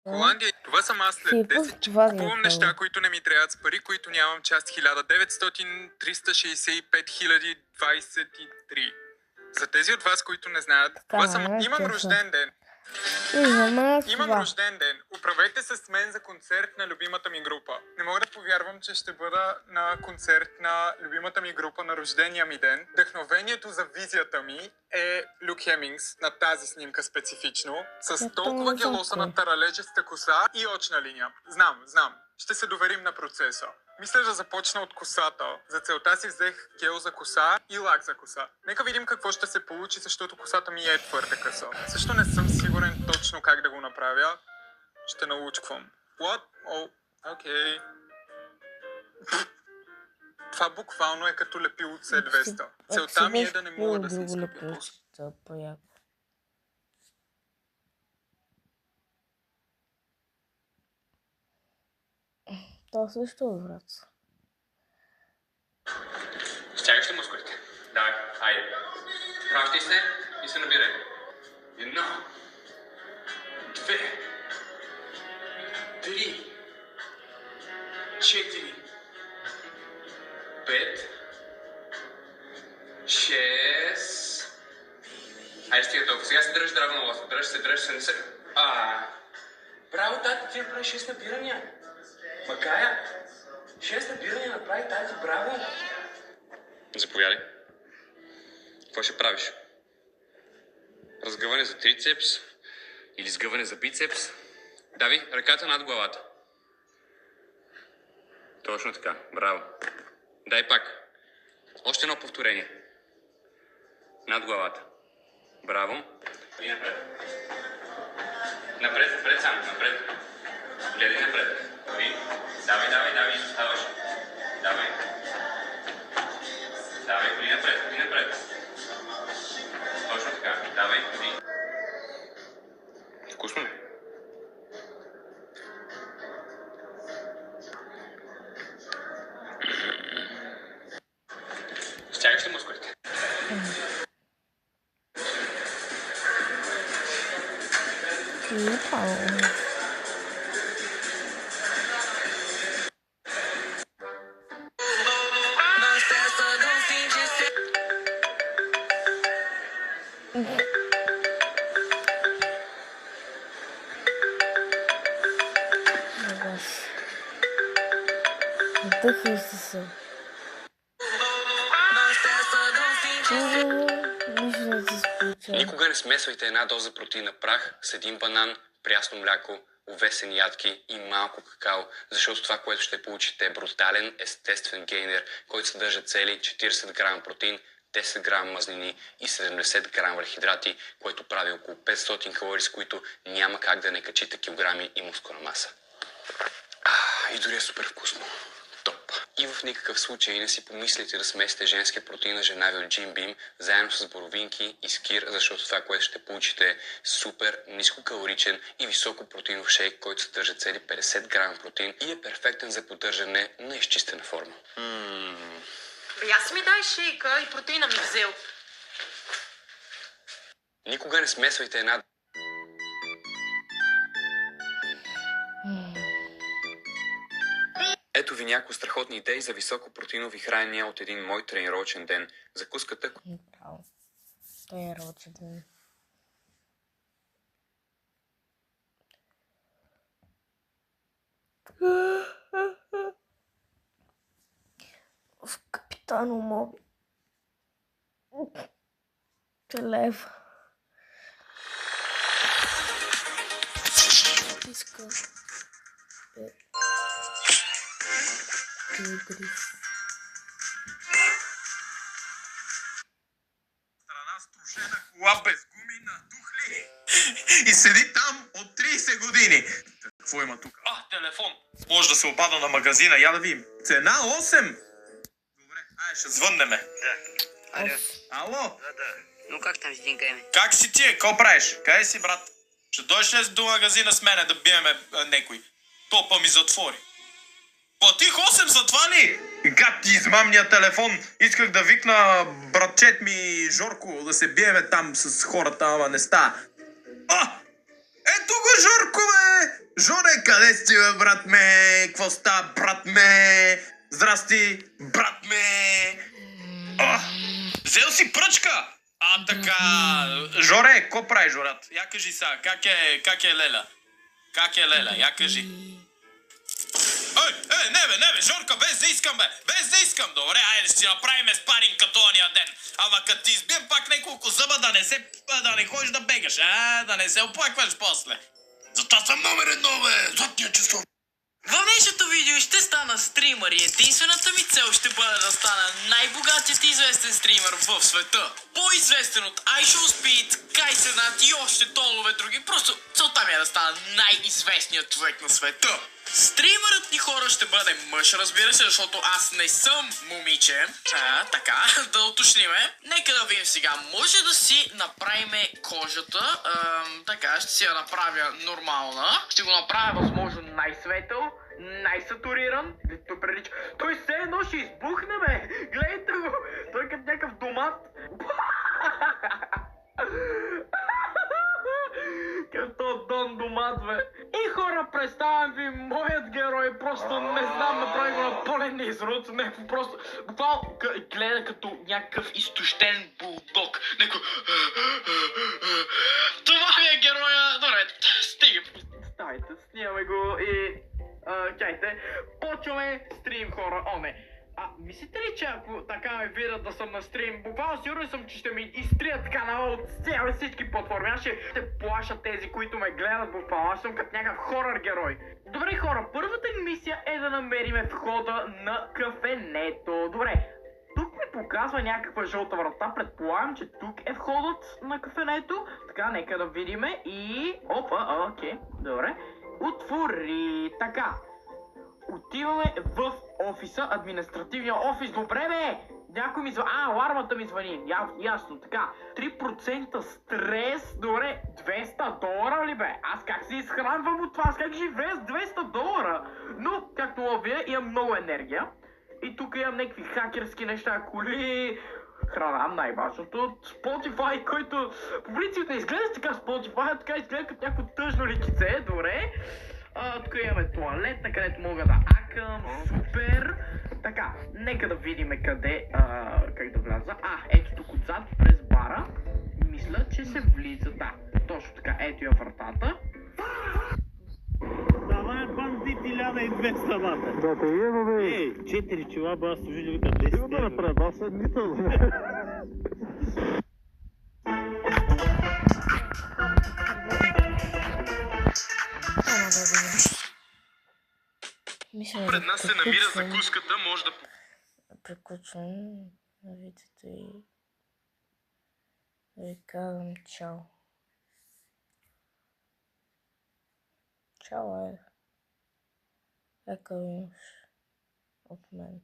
Холандия. Това съм аз след 10. Купувам неща, които не ми трябват с пари, които нямам, част 1900 365 023. За тези от вас, които не знаят, това съм... Имам рожден ден. Имам рожден ден. Управете се с мен за концерт на любимата ми група. Не мога да повярвам, че ще бъда на концерт на любимата ми група на рождения ми ден. Вдъхновението за визията ми е Люк Хемингс на тази снимка специфично. С толкова гелосана таралежеста коса и очна линия. Знам. Ще се доверим на процеса. Мисля да започна от косата. За целта си взех гел за коса и лак за коса. Нека видим какво ще се получи, защото косата ми е твърде къса. Също не съм сигурен точно как да го направя. Ще научквам. What? Oh, окей. Това буквално е като лепило от C200. Целта ми е да не мога да се изкъпя. Това също е врат. Стягаш ли мускулите? Давай, хайде. Пращай се и се набирай. 1, 2, 3, 4, 5, 6. Хайде, стига толкова. Сега се дръж здраво на лоста. Дръж се, не се. Браво, тати, ти направи 6 набирания. Макая, 6 набирания направи тази, браво! Заповядай. Какво ще правиш? Разгъване за трицепс или сгъване за бицепс? Дави, ръката над главата. Точно така, браво. Дай пак. Още едно повторение. Над главата. Браво. И напред. Напред само, напред. Гледай напред. Давай, изоставаш. Давай, ходи напред. Точно така. Давай, ходи. Вкусно ли? Стягаш ли мускулите? Никога не смесвайте една доза протеина прах с един банан, прясно мляко, овесени ядки и малко какао, защото това, което ще получите е брутален, естествен гейнер, който съдържа цели 40 грама протеин, 10 грама мазнини и 70 грама въглехидрати, което прави около 500 калории, с които няма как да не качите килограми и мускулна маса. И дори е супер вкусно. Топ. И в никакъв случай не си помислите да смесите женския протеин на жена ви от Jim Beam заедно с боровинки и скир, защото това, което ще получите е супер нискокалоричен и високопротеинов шейк, който съдържа цели 50 грама протеин и е перфектен за поддържане на изчистена форма. Аз ми дай шейка и протеина ми взел. Никога не смесвайте една... Ето ви някои страхотни идеи за високопротеинови хранения от един мой тренировъчен ден. Закуската... Тренировъчен ден. В Капитано Моби. Телева. Иска. Страна струшена кола без гуми на тухли и седи там от 30 години. Какво има тук? Телефон. Може да се обада на магазина, я да видим. Цена 8. Добре, ще звъннеме. Да. Ало? Да. Ну как там стинкаме? Как си ти? Какво правиш? Къде си, брат? Ще дойдеш ли до магазина с мене да биеме некой? Топа ми затвори. Платих 8 за това ли? Гад ти измамния телефон. Исках да викна братчет ми Жорко да се биеме там с хората, ама не ста. Ето го Жорко, бе! Къде сте, бе, брат ме? Какво става, брат ме? Здрасти, брат ме! О, взел си пръчка! А така... Жоре, какво прави, Жорат? Я кажи сега, как е Леля? Как е Леля? Я кажи. Не бе, Жорка, без да искам, бе! Без да искам! Добре, айде ще си направим спаринг като ония ден. Ама като ти избием пак няколко зъба, да не ходиш да бегаш, да не се оплакваш после. Затова съм номер едно, бе! Златния часов! В днешното видео ще стана стримър и единствената ми цел ще бъде да стана най-богатият и известен стримър в света. По-известен от iShowSpeed, Кайсенат и още толкова други. Просто целта ми е да стана най-известният човек на света. Стримърът ни хора ще бъде мъж, разбира се, защото аз не съм момиче. Така, да уточниме. Нека да видим сега. Може да си направиме кожата. Така, ще си я направя нормална. Ще го направя възможно най-светъл, най-сатуриран. Той прилича. Той все едно ще избухне, бе. Гледайте го. Той като някакъв домат. Като Дон Домат, бе. И хора, представям ви моят герой, просто не знам, направи го на пълен изрод, някакво просто, буквално гледа като някакъв изтощен булдог, някакво... Това ми е героя, добре, стига, ставайте, снимаме го и... чайте, почваме стрим, хора, мислите ли, че ако така ме видят да съм на стрим, буквално сигурен съм, че ще ми изтрият канала от всички платформи. Аз ще плаша тези, които ме гледат буквално. Аз съм като някакъв хорър герой. Добре, хора, първата ни мисия е да намериме входа на кафенето. Добре, тук ми показва някаква жълта врата. Предполагам, че тук е входът на кафенето. Така, нека да видиме и... Опа, окей, добре. Отвори, така. Отиваме в офиса, административния офис. Добре, бе! Някой ми звъни. Алармата ми звъни. Ясно, така. 3% стрес. Добре, $200 ли, бе? Аз как се изхранвам от това? Аз как живея с $200? Но, както ловя, имам много енергия. И тук имам някакви хакерски неща, коли... Храна, най-важното. Spotify, който... По принцип не изглежда така Spotify, а така изглежда като някакво тъжно ликице. Добре. Тук имаме туалетна, където мога да акам. Супер! Така, нека да видим къде, как да вляза. Ето тук отзад, през бара. Мисля, че се влиза, да. Точно така, ето я вратата. Давай бандити 1200 бата. Да, те имаме. Ей, 4 чилаба, аз служили вика 10. Има да направя, аз съднително. Пред нас се намира закуската, може да... Приключвам на видеото и да ви казвам чао. Чао, Ека имаш от мен.